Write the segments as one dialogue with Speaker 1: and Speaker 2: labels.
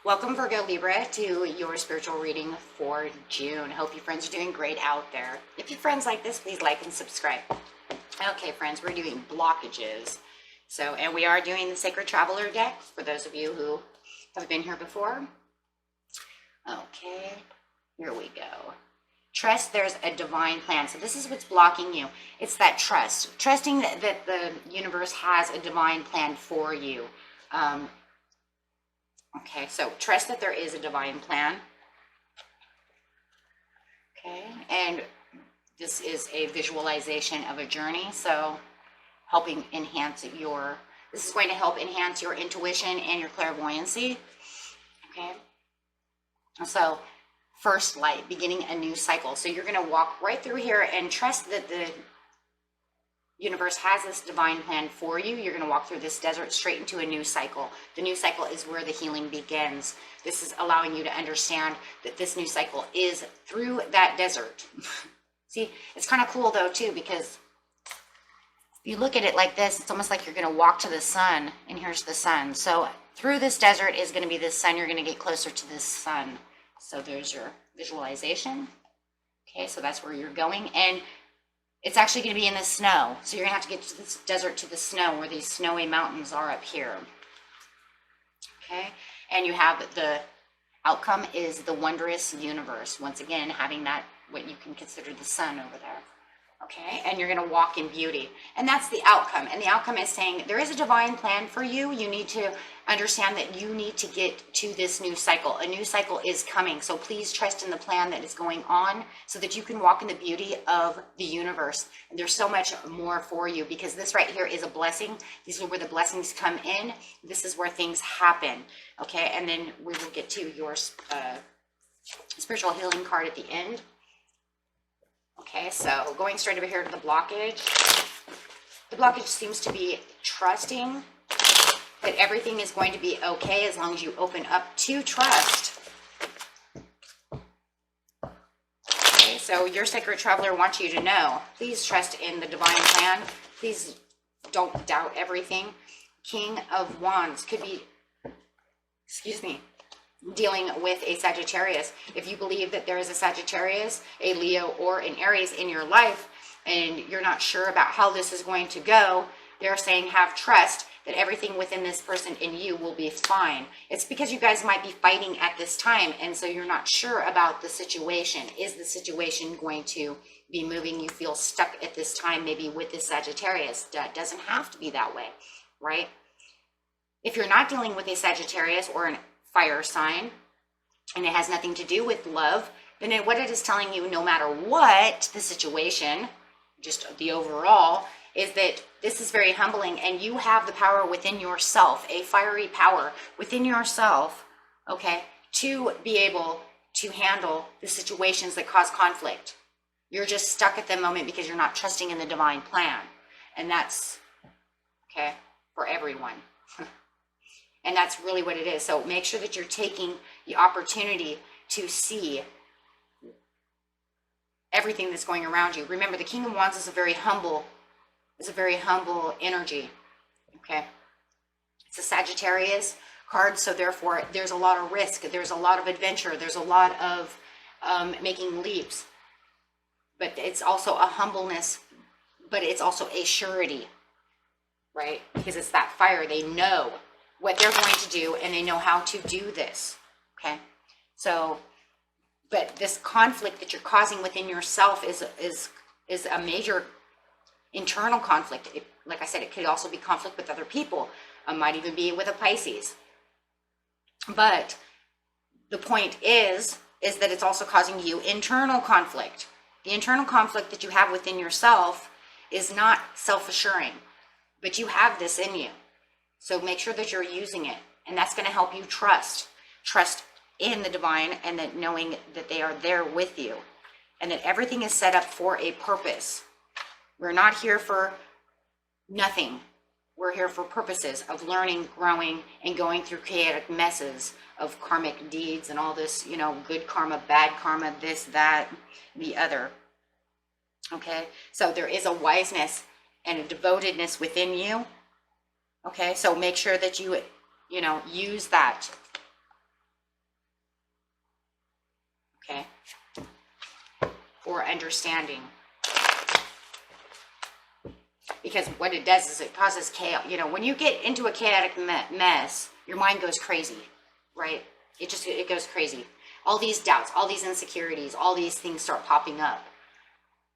Speaker 1: Welcome, Virgo Libra, to your spiritual reading for June. Hope you friends are doing great out there. If your friends like this, please like and subscribe. Okay, friends, we're doing blockages. And we are doing the Sacred Traveler deck for those of you who have been here before. Okay, here we go. Trust there's a divine plan. So this is what's blocking you. It's that trust. Trusting that the universe has a divine plan for you. Okay, so trust that there is a divine plan. Okay, and this is a visualization of a journey, so helping enhance this is going to help enhance your intuition and your clairvoyancy. Okay, so first light, beginning a new cycle. So you're going to walk right through here and trust that the universe has this divine plan for you. You're going to walk through this desert straight into a new cycle. The new cycle is where the healing begins. This is allowing you to understand that this new cycle is through that desert. See, it's kind of cool though too, because if you look at it like this, it's almost like you're going to walk to the sun, and here's the sun. So through this desert is going to be the sun. You're going to get closer to this sun. So there's your visualization. Okay, so that's where you're going. And it's actually going to be in the snow. So you're going to have to get to this desert, to the snow, where these snowy mountains are up here. Okay. And you have the outcome is the wondrous universe. Once again, having that, what you can consider the sun over there. Okay. And you're going to walk in beauty. And that's the outcome. And the outcome is saying there is a divine plan for you. You need to understand that you need to get to this new cycle. A new cycle is coming. So please trust in the plan that is going on so that you can walk in the beauty of the universe. And there's so much more for you, because this right here is a blessing. These are where the blessings come in. This is where things happen. Okay. And then we will get to your spiritual healing card at the end. Okay, so going straight over here to the blockage. The blockage seems to be trusting that everything is going to be okay as long as you open up to trust. Okay, so your Sacred Traveler wants you to know, please trust in the divine plan. Please don't doubt everything. King of Wands could be, dealing with a Sagittarius. If you believe that there is a Sagittarius, a Leo, or an Aries in your life, and you're not sure about how this is going to go, they're saying have trust that everything within this person and you will be fine. It's because you guys might be fighting at this time, and so you're not sure about the situation. Is the situation going to be moving? You feel stuck at this time, maybe with this Sagittarius. That doesn't have to be that way, right? If you're not dealing with a Sagittarius or an fire sign, and it has nothing to do with love, then what it is telling you, no matter what the situation, just the overall, is that this is very humbling, and you have the power within yourself, a fiery power within yourself, okay, to be able to handle the situations that cause conflict. You're just stuck at the moment because you're not trusting in the divine plan. And that's, okay, for everyone. And that's really what it is. So make sure that you're taking the opportunity to see everything that's going around you. Remember, the King of Wands is a very humble energy. Okay. It's a Sagittarius card, so therefore there's a lot of risk. There's a lot of adventure. There's a lot of making leaps. But it's also a humbleness, but it's also a surety, right? Because it's that fire. They know what they're going to do, and they know how to do this. Okay. So, but this conflict that you're causing within yourself is a major internal conflict. Like I said, it could also be conflict with other people. It might even be with a Pisces. But the point is that it's also causing you internal conflict. The internal conflict that you have within yourself is not self-assuring, but you have this in you. So make sure that you're using it, and that's going to help you trust in the divine, and that knowing that they are there with you, and that everything is set up for a purpose. We're not here for nothing. We're here for purposes of learning, growing, and going through chaotic messes of karmic deeds and all this, you know, good karma, bad karma, this, that, the other. Okay, so there is a wiseness and a devotedness within you. Okay, so make sure that you know, use that. Okay, for understanding. Because what it does is it causes chaos. You know, when you get into a chaotic mess, your mind goes crazy, right? It goes crazy. All these doubts, all these insecurities, all these things start popping up.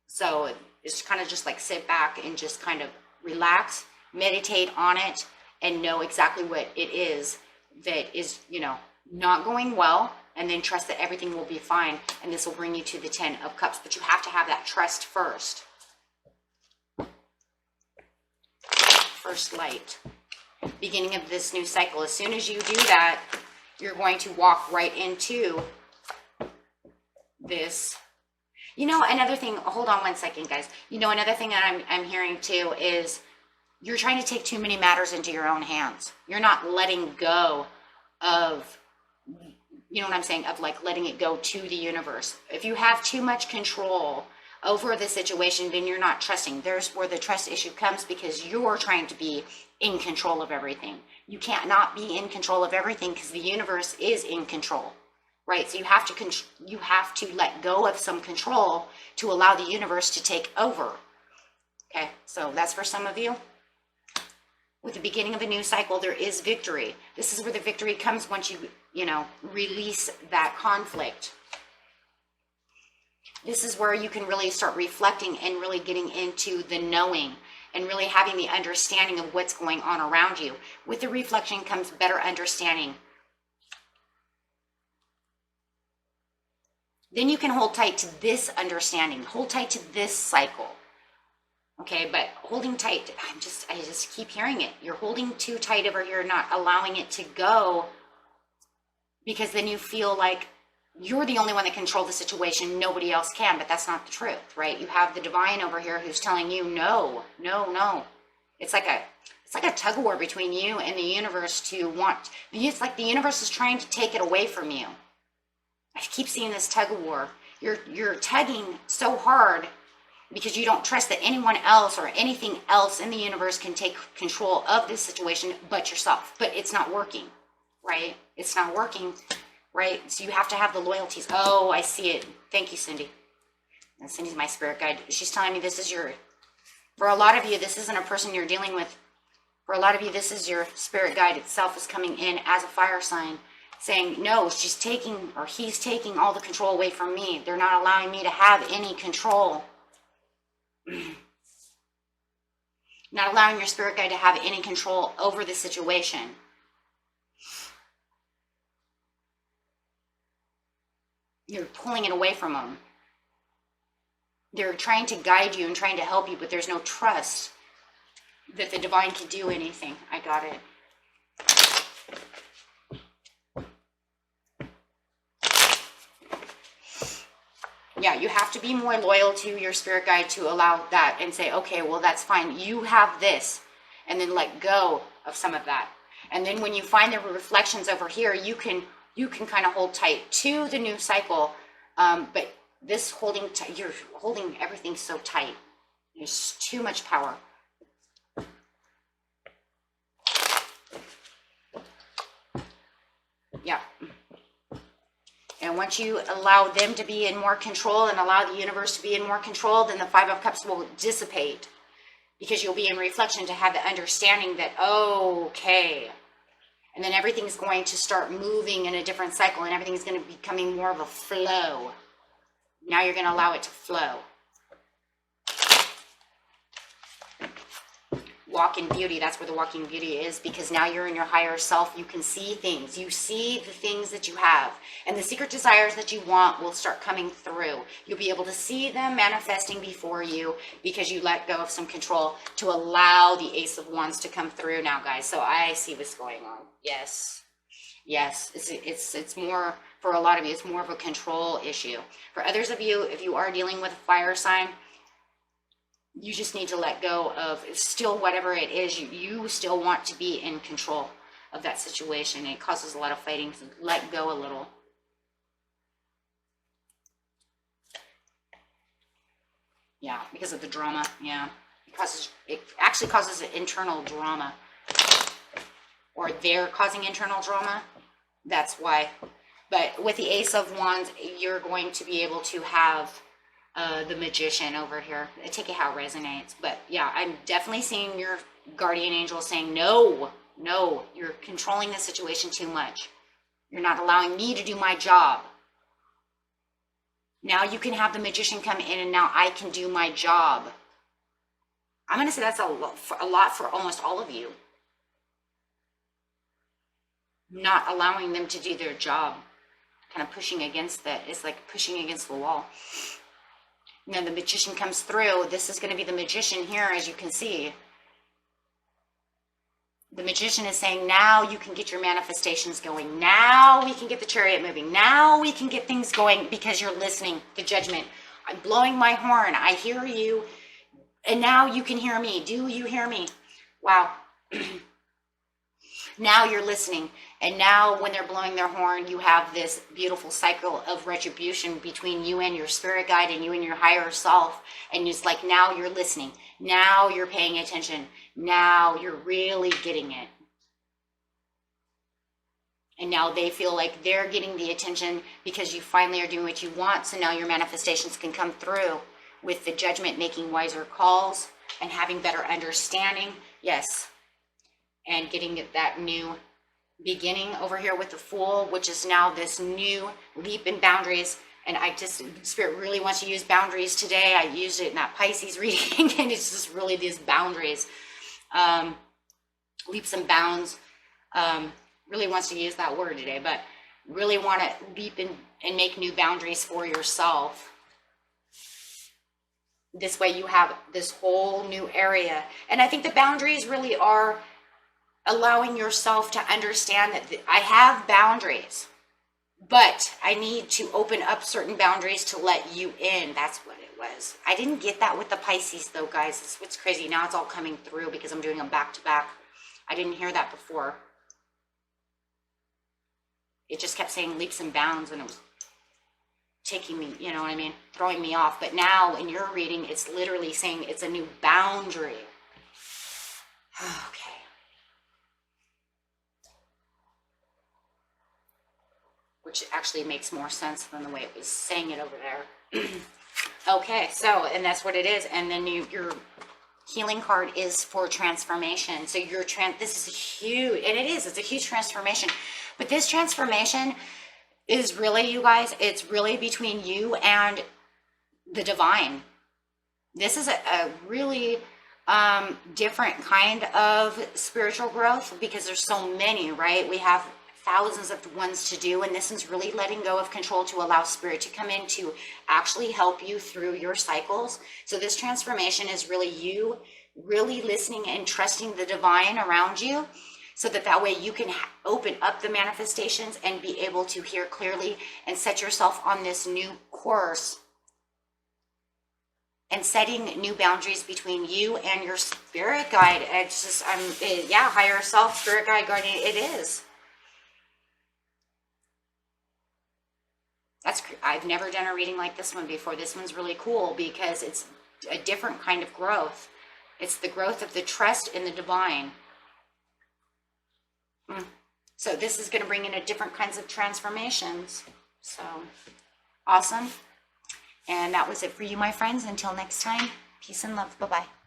Speaker 1: So it's kind of just like sit back and just kind of relax, meditate on it, and know exactly what it is that is, you know, not going well, and then trust that everything will be fine. And this will bring you to the 10 of Cups, but you have to have that trust first. First light, beginning of this new cycle. As soon as you do that, you're going to walk right into this. You know, another thing, hold on one second, guys. You know, another thing that I'm hearing too is you're trying to take too many matters into your own hands. You're not letting go of, you know what I'm saying, of like letting it go to the universe. If you have too much control over the situation, then you're not trusting. There's where the trust issue comes, because you're trying to be in control of everything. You can't not be in control of everything because the universe is in control, right? So you have to let go of some control to allow the universe to take over. Okay, so that's for some of you. With the beginning of a new cycle, there is victory. This is where the victory comes once you know, release that conflict. This is where you can really start reflecting and really getting into the knowing and really having the understanding of what's going on around you. With the reflection comes better understanding. Then you can hold tight to this understanding, hold tight to this cycle. Okay, but holding tight, I just keep hearing it. You're holding too tight over here, not allowing it to go, because then you feel like you're the only one that controls the situation. Nobody else can, but that's not the truth, right? You have the divine over here who's telling you, no, no, no. It's like a tug of war between you and the universe to want, it's like the universe is trying to take it away from you. I keep seeing this tug of war. You're tugging so hard because you don't trust that anyone else or anything else in the universe can take control of this situation but yourself. But it's not working, right? It's not working. Right? So you have to have the loyalties. Oh, I see it. Thank you, Cindy. And Cindy's my spirit guide. She's telling me this is for a lot of you, this isn't a person you're dealing with. For a lot of you, this is your spirit guide itself is coming in as a fire sign saying, no, she's taking, or he's taking all the control away from me. They're not allowing me to have any control. Not allowing your spirit guide to have any control over the situation. You're pulling it away from them. They're trying to guide you and trying to help you, but there's no trust that the divine can do anything. I got it. Yeah, you have to be more loyal to your spirit guide to allow that and say, okay, well, that's fine. You have this, and then let go of some of that. And then when you find the reflections over here, you can kind of hold tight to the new cycle, but this you're holding everything so tight. There's too much power. Yeah. And once you allow them to be in more control and allow the universe to be in more control, then the Five of Cups will dissipate, because you'll be in reflection to have the understanding that, okay, and then everything's going to start moving in a different cycle, and everything's going to be becoming more of a flow. Now you're going to allow it to flow. Walk in beauty. That's where the walking beauty is, because now you're in your higher self. You can see things. You see the things that you have, and the secret desires that you want will start coming through. You'll be able to see them manifesting before you because you let go of some control to allow the Ace of Wands to come through now, guys. So I see what's going on. Yes. Yes. It's more, for a lot of you, it's more of a control issue. For others of you, if you are dealing with a fire sign, You just need to let go of still whatever it is. You still want to be in control of that situation. It causes a lot of fighting. So let go a little. Yeah, because of the drama. Yeah, it actually causes an internal drama, or they're causing internal drama. That's why. But with the Ace of Wands, you're going to be able to have the Magician over here. Take it how it resonates. But yeah, I'm definitely seeing your guardian angel saying, no, no, you're controlling the situation too much. You're not allowing me to do my job. Now you can have the Magician come in and now I can do my job. I'm going to say that's a lot for almost all of you. Not allowing them to do their job. Kind of pushing against that. It's like pushing against the wall. Now the Magician comes through. This is going to be the Magician here, as you can see. The Magician is saying, now you can get your manifestations going. Now we can get the Chariot moving. Now we can get things going because you're listening. The Judgment. I'm blowing my horn. I hear you. And now you can hear me. Do you hear me? Wow. Now you're listening. And now when they're blowing their horn, you have this beautiful cycle of retribution between you and your spirit guide and you and your higher self. And it's like, now you're listening. Now you're paying attention. Now you're really getting it. And now they feel like they're getting the attention because you finally are doing what you want. So now your manifestations can come through with the Judgment, making wiser calls and having better understanding. Yes. And getting that new beginning over here with the Fool, which is now this new leap in boundaries. And Spirit really wants to use boundaries today. I used it in that Pisces reading, and it's just really these boundaries, leaps and bounds. Really wants to use that word today, but really want to leap in and make new boundaries for yourself. This way you have this whole new area. And I think the boundaries really are allowing yourself to understand that I have boundaries, but I need to open up certain boundaries to let you in. That's what it was. I didn't get that with the Pisces though, guys. That's what's crazy. Now it's all coming through because I'm doing them back to back. I didn't hear that before. It just kept saying leaps and bounds and it was taking me, you know what I mean, throwing me off. But now in your reading, it's literally saying it's a new boundary. Okay. Which actually makes more sense than the way it was saying it over there. Okay, so, and that's what it is. And then your healing card is for transformation. So this is huge, and it's a huge transformation. But this transformation is really, you guys, it's really between you and the divine. This is a really different kind of spiritual growth because there's so many, right? We have thousands of ones to do, and this is really letting go of control to allow Spirit to come in to actually help you through your cycles. So this transformation is really you really listening and trusting the divine around you, so that way you can open up the manifestations and be able to hear clearly and set yourself on this new course and setting new boundaries between you and your spirit guide. It's just, higher self, spirit guide, guardian, it is. I've never done a reading like this one before. This one's really cool because it's a different kind of growth. It's the growth of the trust in the divine. So this is going to bring in a different kinds of transformations. So awesome. And that was it for you, my friends. Until next time, peace and love. Bye-bye.